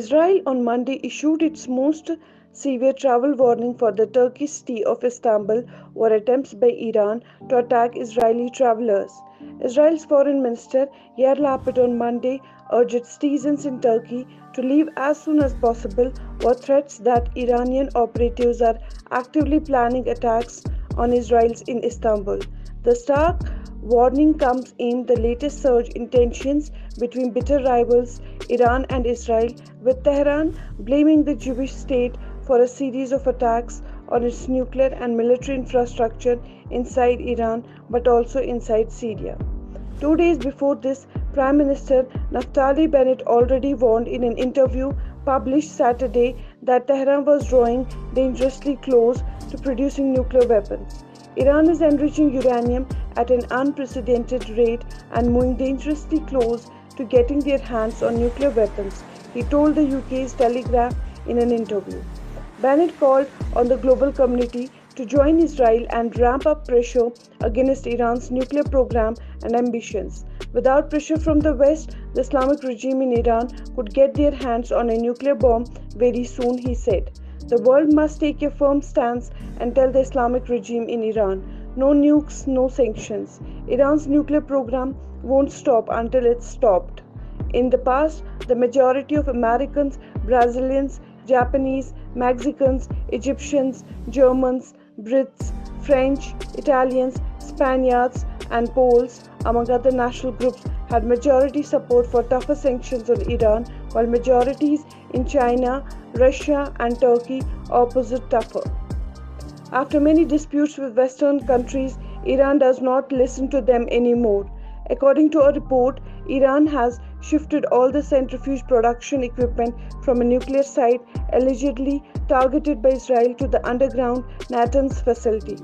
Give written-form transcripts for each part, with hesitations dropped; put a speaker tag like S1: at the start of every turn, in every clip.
S1: Israel on Monday issued its most severe travel warning for the Turkish city of Istanbul over attempts by Iran to attack Israeli travelers. Israel's Foreign Minister Yair Lapid on Monday urged citizens in Turkey to leave as soon as possible over threats that Iranian operatives are actively planning attacks on Israelis in Istanbul. The stark warning comes in the latest surge in tensions between bitter rivals Iran and Israel, with Tehran blaming the Jewish state for a series of attacks on its nuclear and military infrastructure inside Iran but also inside Syria. 2 days before this, Prime Minister Naftali Bennett already warned in an interview published Saturday that Tehran was drawing dangerously close to producing nuclear weapons. Iran is enriching uranium at an unprecedented rate and moving dangerously close to getting their hands on nuclear weapons, he told the UK's Telegraph in an interview. Bennett called on the global community to join Israel and ramp up pressure against Iran's nuclear program and ambitions. Without pressure from the West, the Islamic regime in Iran could get their hands on a nuclear bomb very soon, he said. The world must take a firm stance and tell the Islamic regime in Iran, no nukes, no sanctions. Iran's nuclear program won't stop until it's stopped. In the past, the majority of Americans, Brazilians, Japanese, Mexicans, Egyptians, Germans, Brits, French, Italians, Spaniards, and Poles, among other national groups, had majority support for tougher sanctions on Iran, while majorities in China, Russia, and Turkey opposite tougher. After many disputes with Western countries, Iran does not listen to them anymore. According to a report, Iran has shifted all the centrifuge production equipment from a nuclear site allegedly targeted by Israel to the underground Natanz facility.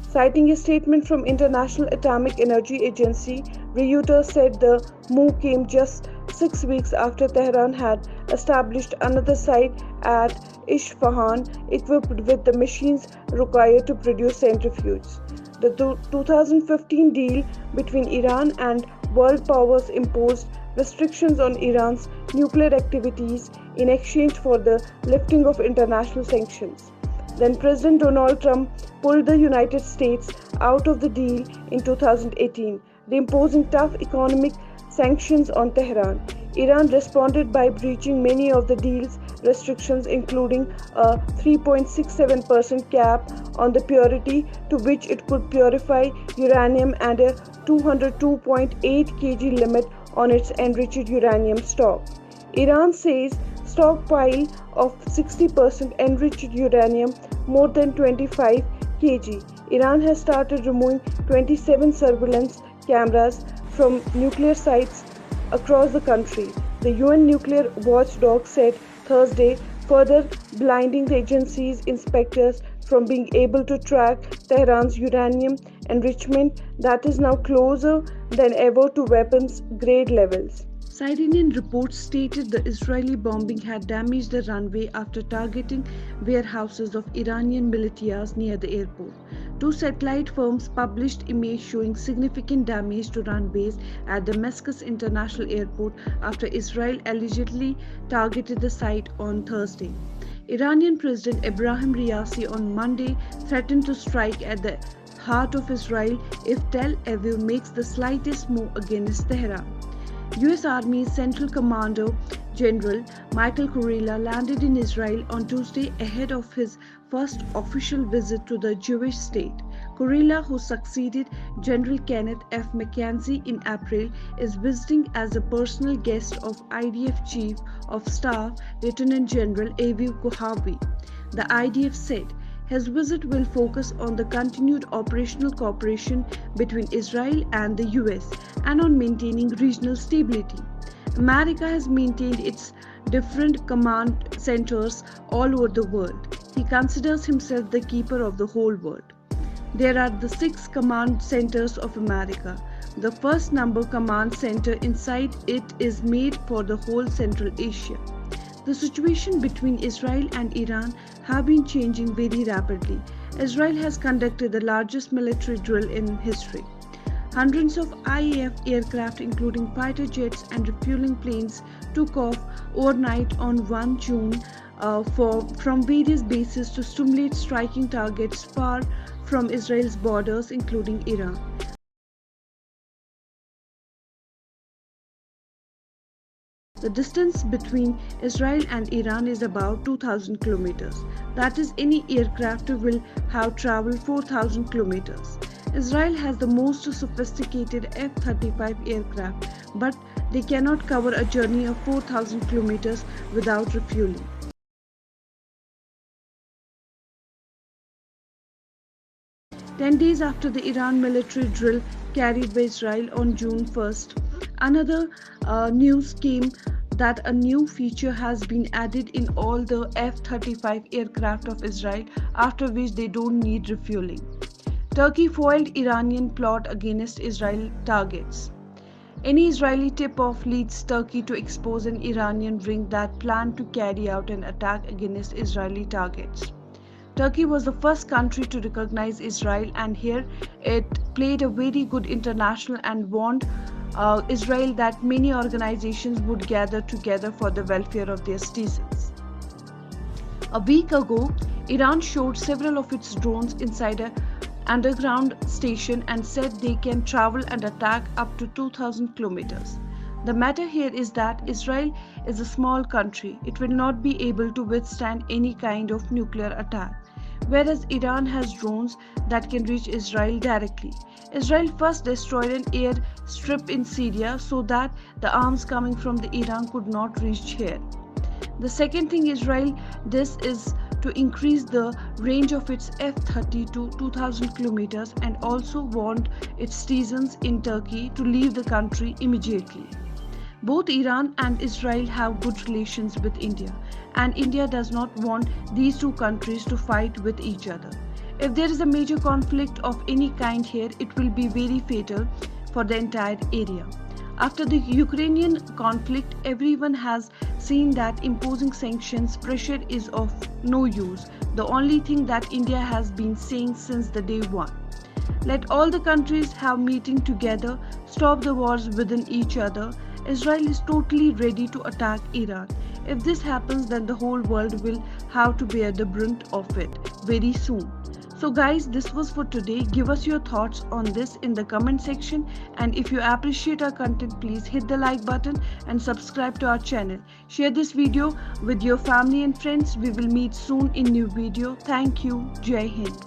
S1: Citing a statement from International Atomic Energy Agency, Reuters said the move came just 6 weeks after Tehran had established another site at Isfahan equipped with the machines required to produce centrifuges. The 2015 deal between Iran and world powers imposed restrictions on Iran's nuclear activities in exchange for the lifting of international sanctions. Then President Donald Trump pulled the United States out of the deal in 2018, imposing tough economic sanctions on Tehran. Iran responded by breaching many of the deal's restrictions, including a 3.67% cap on the purity to which it could purify uranium and a 202.8 kg limit on its enriched uranium stock. Iran says stockpile of 60% enriched uranium, more than 25 kg. Iran has started removing 27 surveillance cameras from nuclear sites across the country, the UN nuclear watchdog said Thursday, further blinding the agency's inspectors from being able to track Tehran's uranium enrichment that is now closer than ever to weapons grade levels. Iranian reports stated the Israeli bombing had damaged the runway after targeting warehouses of Iranian militias near the airport. Two satellite firms published images showing significant damage to runways at Damascus International Airport after Israel allegedly targeted the site on Thursday. Iranian President Ebrahim Raisi on Monday threatened to strike at the heart of Israel if Tel Aviv makes the slightest move against Tehran. U.S. Army's Central Commander General Michael Kurilla landed in Israel on Tuesday ahead of his first official visit to the Jewish state. Kurilla, who succeeded General Kenneth F. McKenzie in April, is visiting as a personal guest of IDF Chief of Staff Lieutenant General Aviv Kohavi. The IDF said his visit will focus on the continued operational cooperation between Israel and the US and on maintaining regional stability. America has maintained its different command centers all over the world. He considers himself the keeper of the whole world. There are the 6 command centers of America. The first number command center inside it is made for the whole Central Asia. The situation between Israel and Iran have been changing very rapidly. Israel has conducted the largest military drill in history. Hundreds of IAF aircraft, including fighter jets and refueling planes, took off overnight on 1 June from various bases to stimulate striking targets far from Israel's borders, including Iran. The distance between Israel and Iran is about 2,000 kilometers. That is, any aircraft will have traveled 4,000 kilometers. Israel has the most sophisticated F-35 aircraft, but they cannot cover a journey of 4,000 kilometers without refueling. Ten days after the Iran military drill carried by Israel on June 1st, another news came that a new feature has been added in all the F-35 aircraft of Israel, after which they don't need refueling. Turkey foiled Iranian plot against Israel targets. Any Israeli tip-off leads Turkey to expose an Iranian ring that planned to carry out an attack against Israeli targets. Turkey was the first country to recognize Israel, and here it played a very good international and warned Israel that many organizations would gather together for the welfare of their citizens. A week ago, Iran showed several of its drones inside an underground station and said they can travel and attack up to 2,000 kilometers. The matter here is that Israel is a small country. It will not be able to withstand any kind of nuclear attack, whereas Iran has drones that can reach Israel directly. Israel first destroyed an air strip in Syria so that the arms coming from the Iran could not reach here. The second thing Israel does is to increase the range of its F-30 to 2,000 kilometers and also warned its citizens in Turkey to leave the country immediately. Both Iran and Israel have good relations with India, and India does not want these two countries to fight with each other. If there is a major conflict of any kind here, it will be very fatal for the entire area. After the Ukrainian conflict, everyone has seen that imposing sanctions pressure is of no use. The only thing that India has been saying since the day one. Let all the countries have meeting together, stop the wars within each other. Israel is totally ready to attack Iran. If this happens, then the whole world will have to bear the brunt of it very soon. So guys, this was for today. Give us your thoughts on this in the comment section, and if you appreciate our content, please hit the like button and subscribe to our channel. Share this video with your family and friends. We will meet soon in new video. Thank you. Jai Hind.